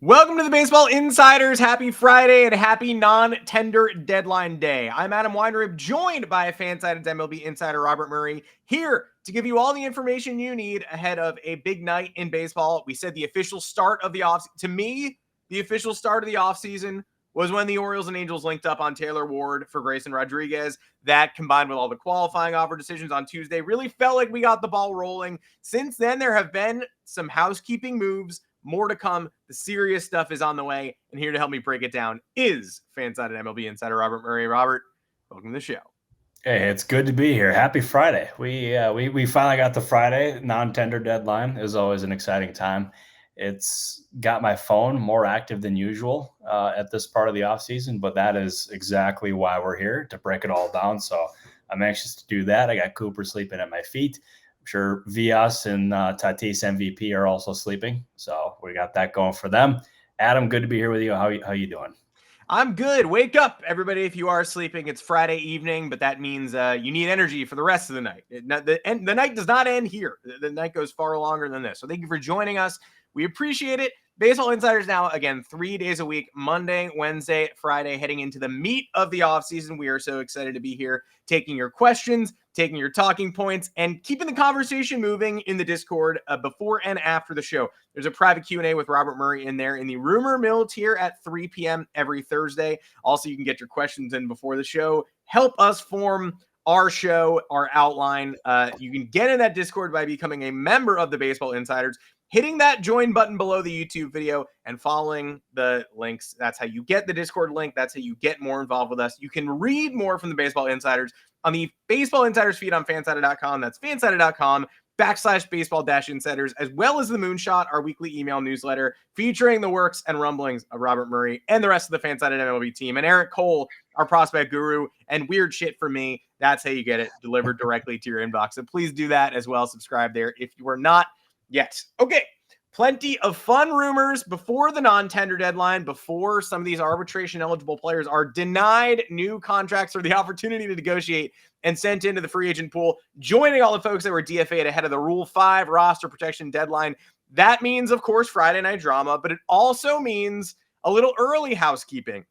Welcome to the Baseball Insiders. Happy Friday and happy non-tender deadline day. I'm Adam Weinrib, joined by Fansided's MLB insider Robert Murray, here to give you all the information you need ahead of a big night in baseball. We said the official start of the offseason. To me, the official start of the offseason was when the Orioles and Angels linked up on Taylor Ward for Grayson Rodriguez. That, combined with all the qualifying offer decisions on Tuesday, really felt like we got the ball rolling. Since then, there have been some housekeeping moves. More to come. The serious stuff is on the way. And here to help me break it down is Fansided MLB insider Robert Murray. Robert, welcome to the show. Hey, it's good to be here. Happy Friday. We finally got the Friday non-tender deadline. It was always an exciting time. It's got my phone more active than usual at this part of the offseason, but that is exactly why we're here, to break it all down. So I'm anxious to do that. I got Cooper sleeping at my feet. I'm sure Vias and Tatis MVP are also sleeping. So we got that going for them. Adam, good to be here with you. How you doing? I'm good. Wake up, everybody. If you are sleeping, it's Friday evening, but that means you need energy for the rest of the night. The night does not end here. The night goes far longer than this. So thank you for joining us. We appreciate it. Baseball Insiders now, again, 3 days a week, Monday, Wednesday, Friday, heading into the meat of the offseason. We are so excited to be here, taking your questions, taking your talking points, and keeping the conversation moving in the Discord before and after the show. There's a private Q&A with Robert Murray in there in the Rumor Mill tier at 3 p.m. every Thursday. Also, you can get your questions in before the show. Help us form our show, our outline. You can get in that Discord by becoming a member of the Baseball Insiders, hitting that join button below the YouTube video and following the links. That's how you get the Discord link. That's how you get more involved with us. You can read more from the Baseball Insiders on the Baseball Insiders feed on fansided.com. That's fansided.com/baseball-insiders, as well as the Moonshot, our weekly email newsletter featuring the works and rumblings of Robert Murray and the rest of the Fansided MLB team, and Eric Cole, our prospect guru, and weird shit for me. That's how you get it delivered directly to your inbox. So please do that as well. Subscribe there if you are not yet. Okay. Plenty of fun rumors before the non-tender deadline, before some of these arbitration-eligible players are denied new contracts or the opportunity to negotiate and sent into the free agent pool, joining all the folks that were DFA'd ahead of the Rule 5 roster protection deadline. That means, of course, Friday night drama, but it also means a little early housekeeping.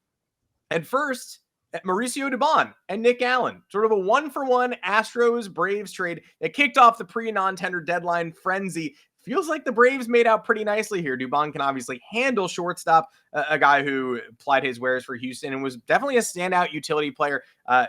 And first, Mauricio Dubón and Nick Allen, sort of a one-for-one Astros-Braves trade that kicked off the pre-non-tender deadline frenzy. Feels like the Braves made out pretty nicely here. Dubón can obviously handle shortstop, a guy who plied his wares for Houston and was definitely a standout utility player.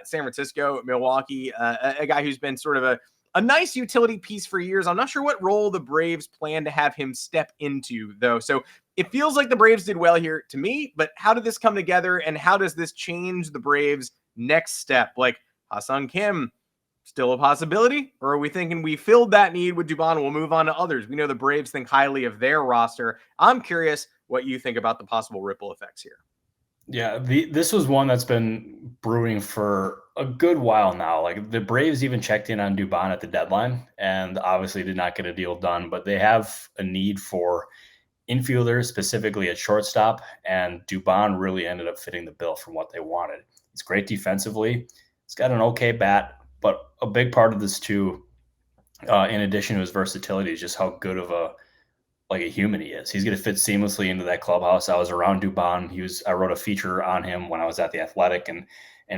San Francisco, Milwaukee, a guy who's been sort of a nice utility piece for years. I'm not sure what role the Braves plan to have him step into, though. So it feels like the Braves did well here to me, but how did this come together, and how does this change the Braves' next step? Like, Ha-Seong Kim, still a possibility? Or are we thinking we filled that need with Dubón and we'll move on to others? We know the Braves think highly of their roster. I'm curious what you think about the possible ripple effects here. Yeah, this was one that's been brewing for a good while now. Like, the Braves even checked in on Dubon at the deadline and obviously did not get a deal done, but they have a need for infielders, specifically at shortstop, and Dubon really ended up fitting the bill from what they wanted. He's great defensively. He's got an okay bat, but a big part of this too, in addition to his versatility, is just how good of a human he is. He's going to fit seamlessly into that clubhouse. I was around Dubon. I wrote a feature on him when I was at the Athletic, and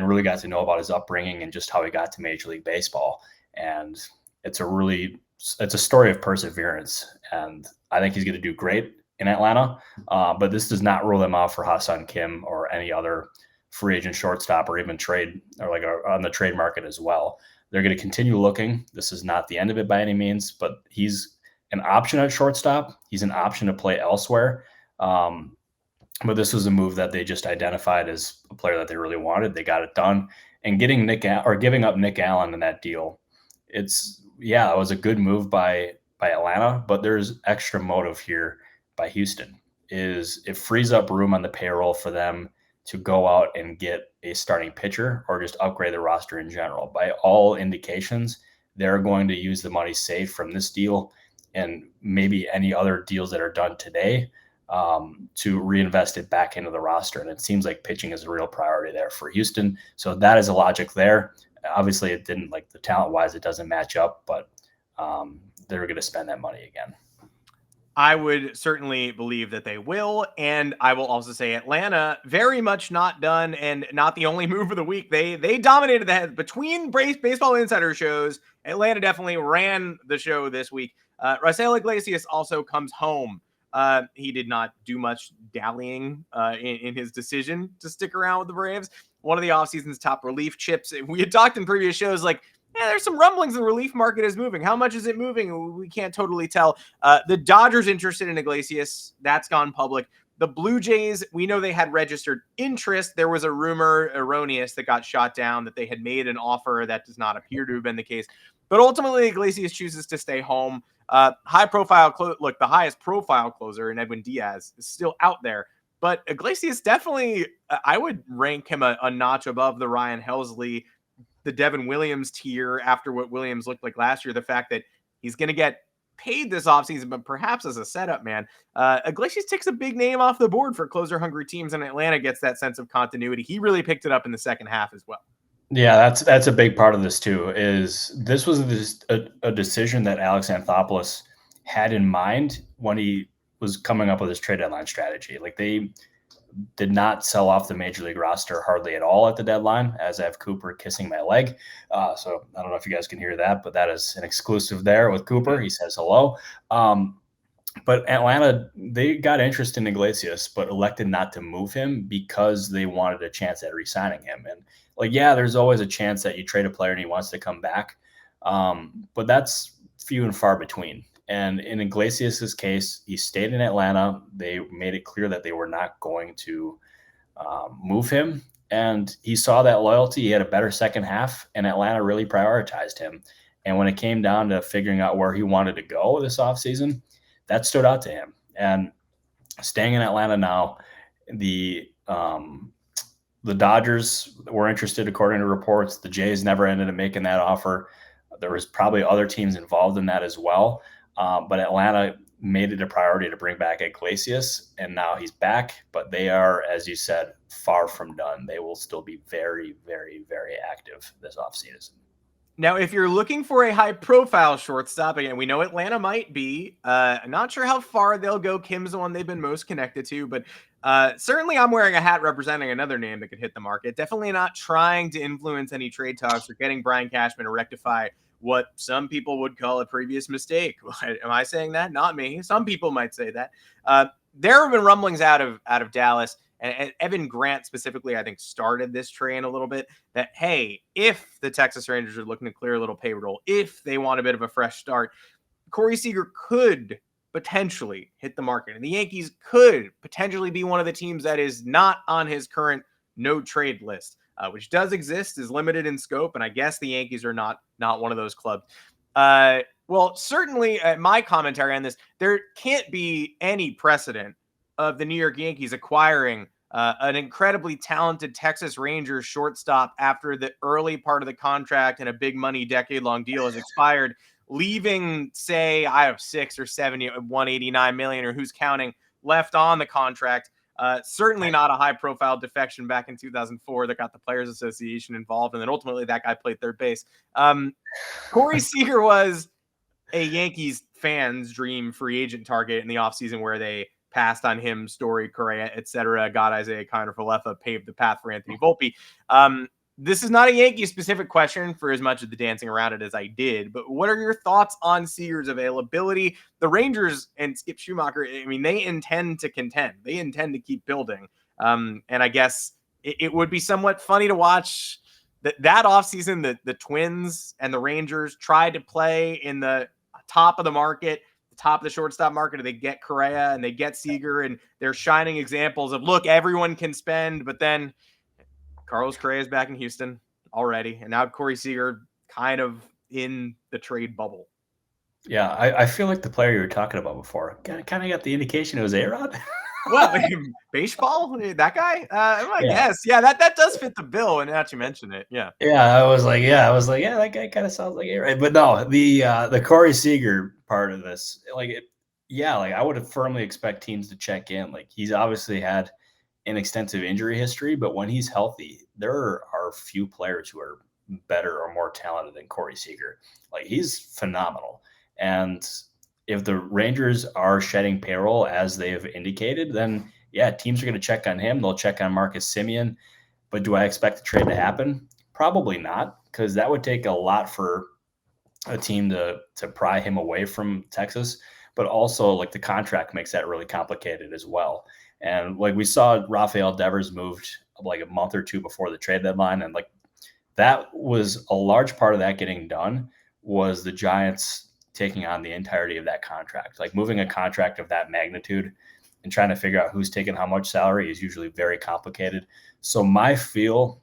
really got to know about his upbringing and just how he got to Major League Baseball. And it's a story of perseverance. And I think he's going to do great in Atlanta. But this does not rule him out for Ha-Seong Kim or any other free agent shortstop, or even trade, or on the trade market as well. They're going to continue looking. This is not the end of it by any means, but he's an option at shortstop. He's an option to play elsewhere. But this was a move that they just identified as a player that they really wanted. They got it done. And giving up Nick Allen in that deal, it was a good move by Atlanta, but there's extra motive here by Houston. It frees up room on the payroll for them to go out and get a starting pitcher or just upgrade the roster in general. By all indications, they're going to use the money saved from this deal and maybe any other deals that are done today to reinvest it back into the roster. And it seems like pitching is a real priority there for Houston. So that is a logic there. Obviously, it didn't, like, the talent-wise, it doesn't match up, but they're going to spend that money again. I would certainly believe that they will. And I will also say Atlanta, very much not done and not the only move of the week. They dominated the head between baseball insider shows. Atlanta definitely ran the show this week. Raisel Iglesias also comes home. He did not do much dallying in his decision to stick around with the Braves. One of the offseason's top relief chips. We had talked in previous shows like, yeah, there's some rumblings the relief market is moving. How much is it moving? We can't totally tell. The Dodgers interested in Iglesias. That's gone public. The Blue Jays, we know they had registered interest. There was a rumor, erroneous, that got shot down that they had made an offer. That does not appear to have been the case. But ultimately, Iglesias chooses to stay home. High profile, look, the highest profile closer in Edwin Diaz is still out there. But Iglesias definitely, I would rank him a notch above the Ryan Helsley, the Devin Williams tier after what Williams looked like last year. The fact that he's going to get paid this offseason, but perhaps as a setup man. Iglesias takes a big name off the board for closer hungry teams, and Atlanta gets that sense of continuity. He really picked it up in the second half as well. Yeah, that's a big part of this too. Is this was a decision that Alex Anthopoulos had in mind when he was coming up with his trade deadline strategy. Like, they did not sell off the major league roster hardly at all at the deadline, as I have Cooper kissing my leg. So I don't know if you guys can hear that, but that is an exclusive there with Cooper. He says hello. But Atlanta, they got interest in Iglesias, but elected not to move him because they wanted a chance at re-signing him. And like, yeah, there's always a chance that you trade a player and he wants to come back. But that's few and far between. And in Iglesias's case, he stayed in Atlanta. They made it clear that they were not going to move him. And he saw that loyalty. He had a better second half, and Atlanta really prioritized him. And when it came down to figuring out where he wanted to go this offseason, that stood out to him. And staying in Atlanta now, the Dodgers were interested, according to reports. The Jays never ended up making that offer. There was probably other teams involved in that as well. But Atlanta made it a priority to bring back Iglesias, and now he's back. But they are, as you said, far from done. They will still be very, very, very active this offseason. Now, if you're looking for a high-profile shortstop, again, we know Atlanta might be. I'm not sure how far they'll go. Kim's the one they've been most connected to, but certainly I'm wearing a hat representing another name that could hit the market. Definitely not trying to influence any trade talks or getting Brian Cashman to rectify what some people would call a previous mistake. Am I saying that? Not me. Some people might say that. There have been rumblings out of Dallas, and Evan Grant specifically, I think, started this train a little bit, that, hey, if the Texas Rangers are looking to clear a little payroll, if they want a bit of a fresh start, Corey Seager could potentially hit the market. And the Yankees could potentially be one of the teams that is not on his current no trade list, which does exist, is limited in scope. And I guess the Yankees are not one of those clubs. Well, certainly my commentary on this, there can't be any precedent of the New York Yankees acquiring an incredibly talented Texas Rangers shortstop after the early part of the contract and a big money decade-long deal has expired, leaving, say, I have 6 or 7, 189 million, or who's counting, left on the contract. Certainly not a high-profile defection back in 2004 that got the Players Association involved, and then ultimately that guy played third base. Corey Seager was a Yankees fan's dream free agent target in the offseason, where they passed on him, Story, Correa, etc. Got Isaiah Kiner-Falefa, paved the path for Anthony Volpe. This is not a Yankee-specific question for as much of the dancing around it as I did, but what are your thoughts on Seager's availability? The Rangers and Skip Schumacher, I mean, they intend to contend. They intend to keep building. And I guess it would be somewhat funny to watch that offseason, the Twins and the Rangers tried to play in the top of the market, the top of the shortstop market. They get Correa and they get Seager, and they're shining examples of, look, everyone can spend, but then Carlos Correa is back in Houston already, and now Corey Seager kind of in the trade bubble. Yeah, I feel like the player you were talking about before kind of got the indication it was A-Rod. Well, baseball, that guy. I guess, yeah, that does fit the bill. And now that you mention it, yeah, I was like, yeah, that guy kind of sounds like A-Rod. But no, the Corey Seager part of this, I would have firmly expect teams to check in. Like, he's obviously had an extensive injury history, but when he's healthy, there are few players who are better or more talented than Corey Seager. Like, he's phenomenal. And if the Rangers are shedding payroll as they have indicated, then yeah, teams are going to check on him. They'll check on Marcus Semien. But do I expect the trade to happen? Probably not, because that would take a lot for a team to pry him away from Texas. But also, like, the contract makes that really complicated as well. And like we saw, Rafael Devers moved like a month or two before the trade deadline, and like that was a large part of that getting done was the Giants taking on the entirety of that contract. Like, moving a contract of that magnitude and trying to figure out who's taking how much salary is usually very complicated. So my feel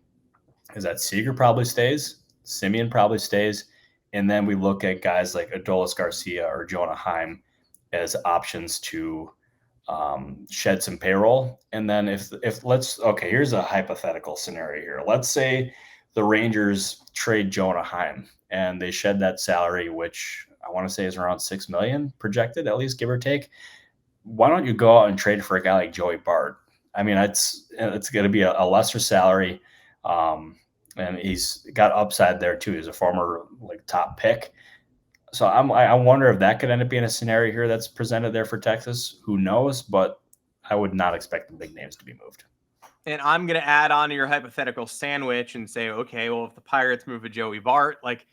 is that Seager probably stays, Semien probably stays, and then we look at guys like Adolis Garcia or Jonah Heim as options to shed some payroll. And then if here's a hypothetical scenario here. Let's say the Rangers trade Jonah Heim and they shed that salary, which I want to say is around $6 million projected, at least, give or take. Why don't you go out and trade for a guy like Joey Bart? I mean, it's going to be a lesser salary, and he's got upside there too. He's a former like top pick. So I wonder if that could end up being a scenario here that's presented there for Texas. Who knows? But I would not expect the big names to be moved. And I'm going to add on to your hypothetical sandwich and say, okay, well, if the Pirates move a Joey Bart, like,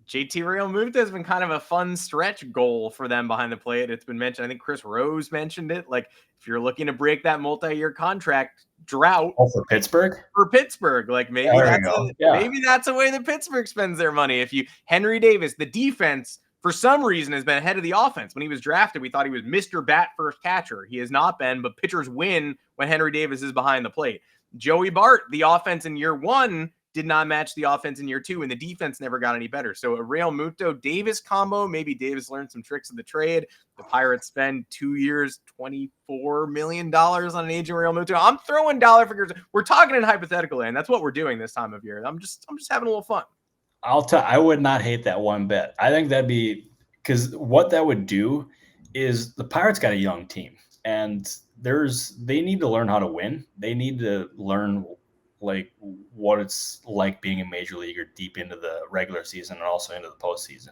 JT Realmuto has been kind of a fun stretch goal for them behind the plate. It's been mentioned. I think Chris Rose mentioned it. Like, if you're looking to break that multi-year contract drought for Pittsburgh, like maybe that's a way that Pittsburgh spends their money. If you Henry Davis, the defense for some reason has been ahead of the offense. When he was drafted, we thought he was Mr. Bat first catcher. He has not been, but pitchers win when Henry Davis is behind the plate. Joey Bart, the offense in year one did not match the offense in year two, and the defense never got any better. So a Realmuto Davis combo, maybe Davis learned some tricks of the trade. The Pirates spend 2 years, $24 million on an aging Realmuto. I'm throwing dollar figures. We're talking in hypothetical land. That's what we're doing this time of year. I'm just having a little fun. I would not hate that one bit. I think that'd be, because what that would do is the Pirates got a young team, and they need to learn how to win. They need to learn like what it's like being a major leaguer deep into the regular season and also into the postseason.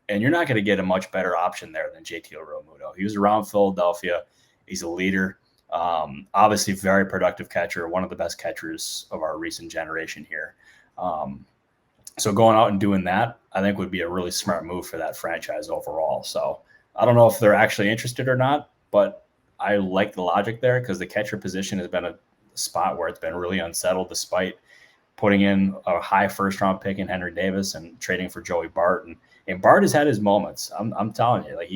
And you're not going to get a much better option there than JT Realmuto. He was around Philadelphia. He's a leader. Obviously very productive catcher, one of the best catchers of our recent generation here. So going out and doing that, I think would be a really smart move for that franchise overall. So I don't know if they're actually interested or not, but I like the logic there because the catcher position has been a spot where it's been really unsettled despite putting in a high first round pick in Henry Davis and trading for Joey Bart. And Bart has had his moments. I'm telling you, like,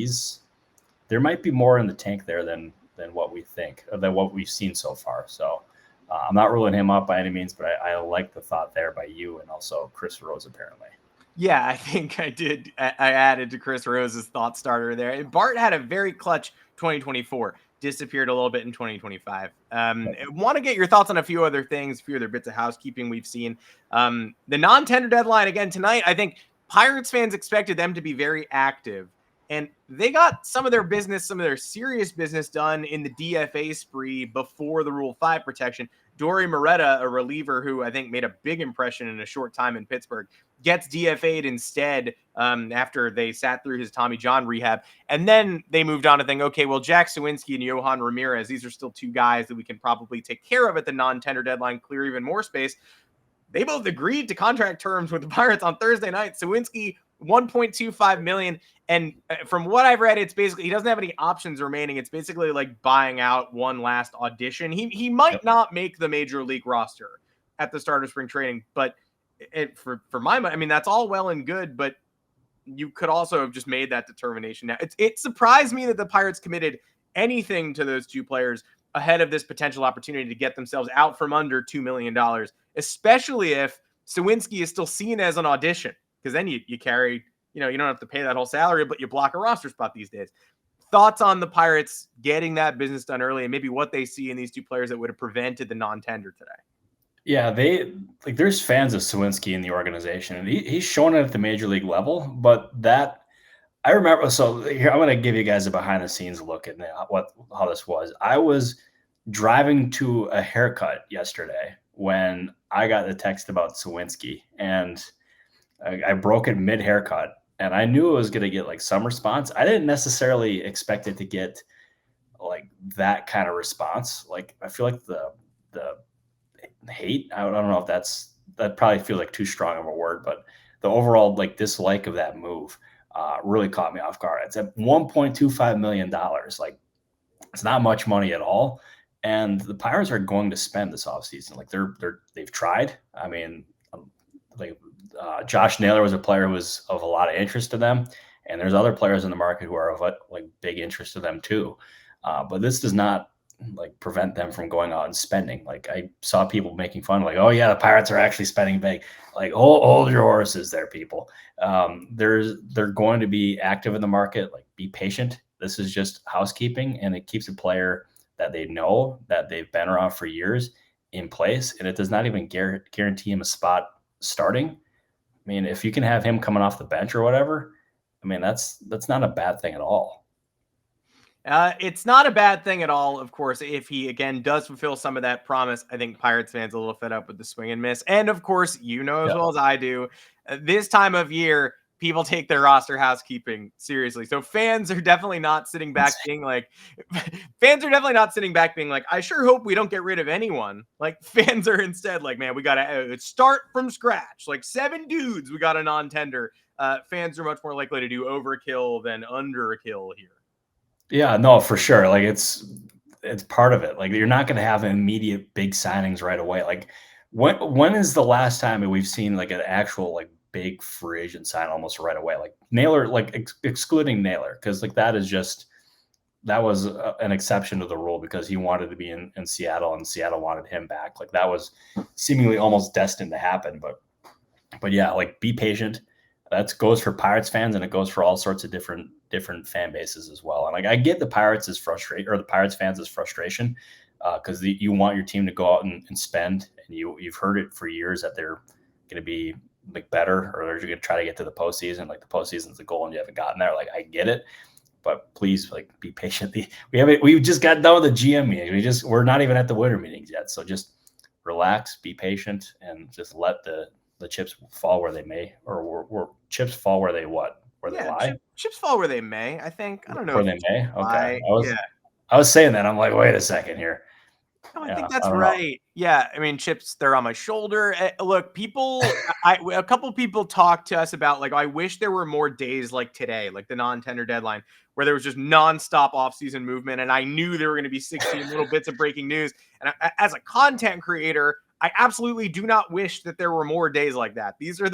there might be more in the tank there than what we think, than what we've seen so far. So I'm not ruling him out by any means, but I like the thought there by you and also Chris Rose apparently. Yeah, I think I did. I added to Chris Rose's thought starter there. Bart had a very clutch 2024. Disappeared a little bit in 2025. I want to get your thoughts on a few other things, a few other bits of housekeeping we've seen. The non-tender deadline again tonight. I think Pirates fans expected them to be very active, and they got some of their serious business done in the DFA spree before the Rule 5 protection. Dory Moretta, a reliever who I think made a big impression in a short time in Pittsburgh, gets DFA'd instead after they sat through his Tommy John rehab. And then they moved on to think, okay, well, Jack Suwinski and Yohan Ramirez, these are still two guys that we can probably take care of at the non-tender deadline, clear even more space. They both agreed to contract terms with the Pirates on Thursday night. Suwinski, $1.25 million. And from what I've read, it's basically he doesn't have any options remaining. It's basically like buying out one last audition. He might not make the major league roster at the start of spring training, but for my money, I mean, that's all well and good, but you could also have just made that determination. Now, it surprised me that the Pirates committed anything to those two players ahead of this potential opportunity to get themselves out from under $2 million, especially if Suwinski is still seen as an audition, because then you carry, you don't have to pay that whole salary, but you block a roster spot these days. Thoughts on the Pirates getting that business done early and maybe what they see in these two players that would have prevented the non-tender today? Yeah, there's fans of Suwinski in the organization, and he's shown it at the major league level. But that I remember. So here, I'm going to give you guys a behind the scenes look at how this was. I was driving to a haircut yesterday when I got the text about Suwinski, and I broke it mid haircut, and I knew it was going to get like some response. I didn't necessarily expect it to get like that kind of response. Like I feel like the hate, I don't know if that probably feels like too strong of a word, but the overall like dislike of that move really caught me off guard. It's at $1.25 million. Like it's not much money at all. And the Pirates are going to spend this offseason. Like they've tried. I mean, like Josh Naylor was a player who was of a lot of interest to them, and there's other players in the market who are of like big interest to them too. But this does not like prevent them from going out and spending. Like I saw people making fun, like, "Oh yeah, the Pirates are actually spending big." Like, hold your horses, there, people. They're going to be active in the market. Like, be patient. This is just housekeeping, and it keeps a player that they know that they've been around for years in place, and it does not even guarantee him a spot starting. I mean, if you can have him coming off the bench or whatever, I mean, that's not a bad thing at all. It's not a bad thing at all, of course, if he, again, does fulfill some of that promise. I think Pirates fans are a little fed up with the swing and miss. And, of course, you know as well as I do, this time of year, people take their roster housekeeping seriously. So fans are definitely not sitting back being like, I sure hope we don't get rid of anyone. Like, fans are instead like, man, we got to start from scratch. Like 7 dudes, we got a non-tender. Fans are much more likely to do overkill than underkill here. Yeah, no, for sure. Like it's part of it. Like you're not going to have immediate big signings right away. Like when is the last time that we've seen like an actual like big free agent sign almost right away? Like Naylor, like excluding Naylor, because like that was an exception to the rule because he wanted to be in Seattle and Seattle wanted him back. Like that was seemingly almost destined to happen. But yeah, like be patient. That goes for Pirates fans and it goes for all sorts of different fan bases as well. And like I get the Pirates fans' frustration because you want your team to go out and spend, and you've heard it for years that they're going to be like better or they're going to try to get to the postseason. Like the postseason's the goal and you haven't gotten there. Like I get it, but please like be patient. We just got done with the GM meeting. We're not even at the winter meetings yet. So just relax, be patient, and just let the chips fall where they may, or chips fall where they lie. Chips fall where they may. I think. I don't know where they may. Okay, yeah. I was saying that. I'm like, wait a second here. No, I think that's right. Yeah, I mean, chips, they're on my shoulder. Look, a couple people talked to us about like, I wish there were more days like today, like the non-tender deadline, where there was just nonstop offseason movement, and I knew there were going to be 16 little bits of breaking news. And as a content creator, I absolutely do not wish that there were more days like that. These are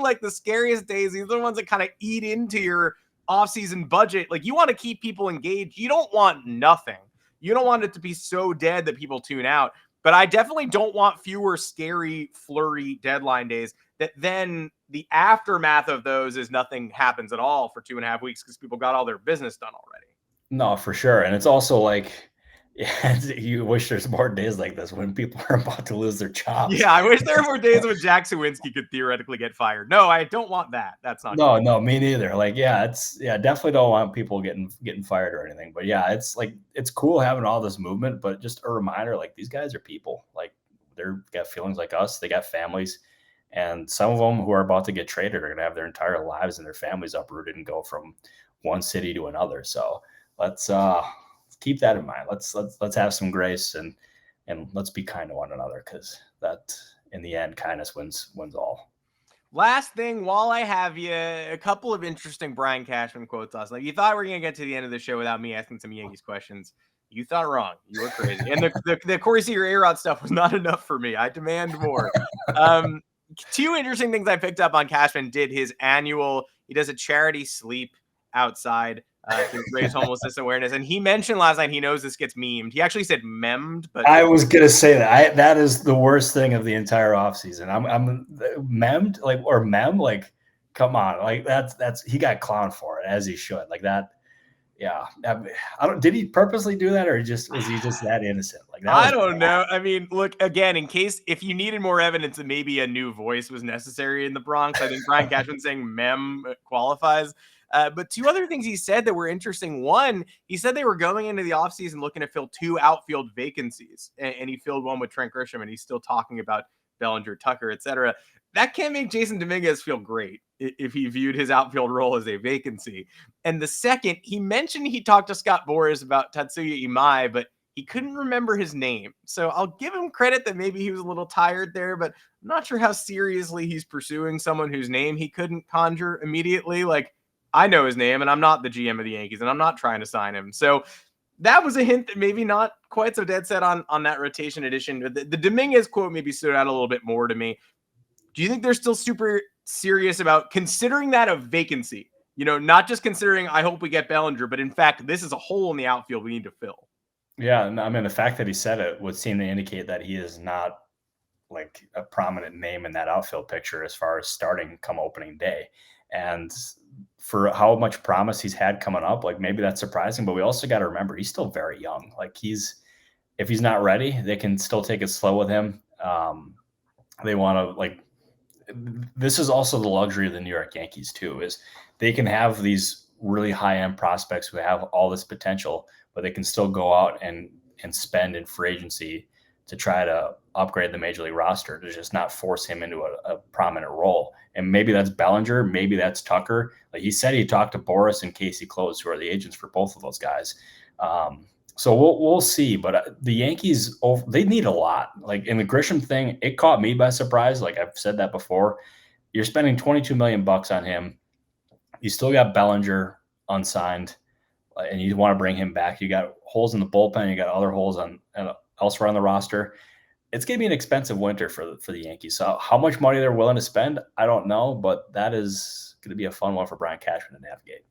like the scariest days. These are the ones that kind of eat into your offseason budget. Like you want to keep people engaged. You don't want nothing. You don't want it to be so dead that people tune out. But I definitely don't want fewer scary, flurry deadline days that then the aftermath of those is nothing happens at all for 2.5 weeks because people got all their business done already. No, for sure. And it's also like, yeah, you wish there's more days like this when people are about to lose their jobs. Yeah, I wish there were more days when Jack Sawinski could theoretically get fired. No, I don't want that. That's not good. No, me neither. Like, definitely don't want people getting fired or anything. But yeah, it's cool having all this movement, but just a reminder, like these guys are people. Like they're got feelings like us. They got families. And some of them who are about to get traded are going to have their entire lives and their families uprooted and go from one city to another. So let's keep that in mind. Let's have some grace and let's be kind to one another, because that in the end, kindness wins all. Last thing, while I have you, a couple of interesting Brian Cashman quotes last night. You thought we were going to get to the end of the show without me asking some Yankees questions. You thought wrong. You were crazy. And the Corey Seager A-Rod stuff was not enough for me. I demand more. 2 interesting things I picked up on Cashman. He does a charity sleep outside to raise homelessness awareness. And he mentioned last night he knows this gets memed. He actually said memmed, but I was gonna say that is the worst thing of the entire offseason. I'm memmed, like, or mem, like, come on, like that's he got clowned for it, as he should. Like that. Yeah, did he purposely do that, or was he just that innocent? Like that? I don't know. I mean, look, again, in case if you needed more evidence that maybe a new voice was necessary in the Bronx, I think Brian Cashman saying mem qualifies. But 2 other things he said that were interesting. One, he said they were going into the offseason looking to fill 2 outfield vacancies, and he filled one with Trent Grisham, and he's still talking about Bellinger, Tucker, etc. that can't make Jason Domínguez feel great if he viewed his outfield role as a vacancy. And the second, he mentioned he talked to Scott Boras about Tatsuya Imai, but he couldn't remember his name. So I'll give him credit that maybe he was a little tired there, but I'm not sure how seriously he's pursuing someone whose name he couldn't conjure immediately. Like, I know his name, and I'm not the GM of the Yankees, and I'm not trying to sign him. So that was a hint that maybe not quite so dead set on that rotation addition. The Dominguez quote maybe stood out a little bit more to me. Do you think they're still super serious about considering that a vacancy? You know, not just considering, I hope we get Bellinger, but in fact, this is a hole in the outfield we need to fill. Yeah, and I mean, the fact that he said it would seem to indicate that he is not like a prominent name in that outfield picture as far as starting come opening day. And for how much promise he's had coming up, like maybe that's surprising, but we also got to remember he's still very young. Like if he's not ready, they can still take it slow with him. They want to this is also the luxury of the New York Yankees too, is they can have these really high end prospects who have all this potential, but they can still go out and spend in free agency to try to upgrade the major league roster to just not force him into a prominent role. And maybe that's Bellinger, maybe that's Tucker. Like he said, he talked to Boras and Casey Close, who are the agents for both of those guys. So we'll see. But the Yankees, they need a lot. Like in the Grisham thing, it caught me by surprise. Like I've said that before. You're spending $22 million on him. You still got Bellinger unsigned, and you want to bring him back. You got holes in the bullpen. You got other holes elsewhere on the roster. It's going to be an expensive winter for the Yankees. So how much money they're willing to spend, I don't know, but that is going to be a fun one for Brian Cashman to navigate.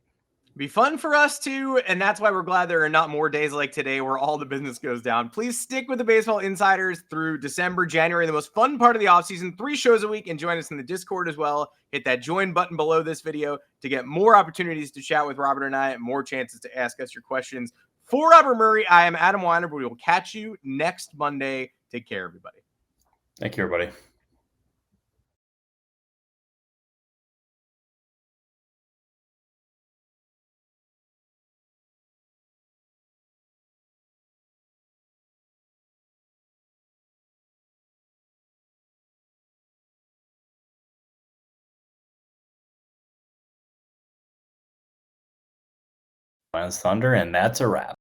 Be fun for us too, and that's why we're glad there are not more days like today where all the business goes down. Please stick with the Baseball Insiders through December, January, the most fun part of the offseason, 3 shows a week, and join us in the Discord as well. Hit that join button below this video to get more opportunities to chat with Robert and I, and more chances to ask us your questions. For Robert Murray, I am Adam Weinrib. We will catch you next Monday. Take care, everybody. Thank you, everybody. Thunder, and that's a wrap.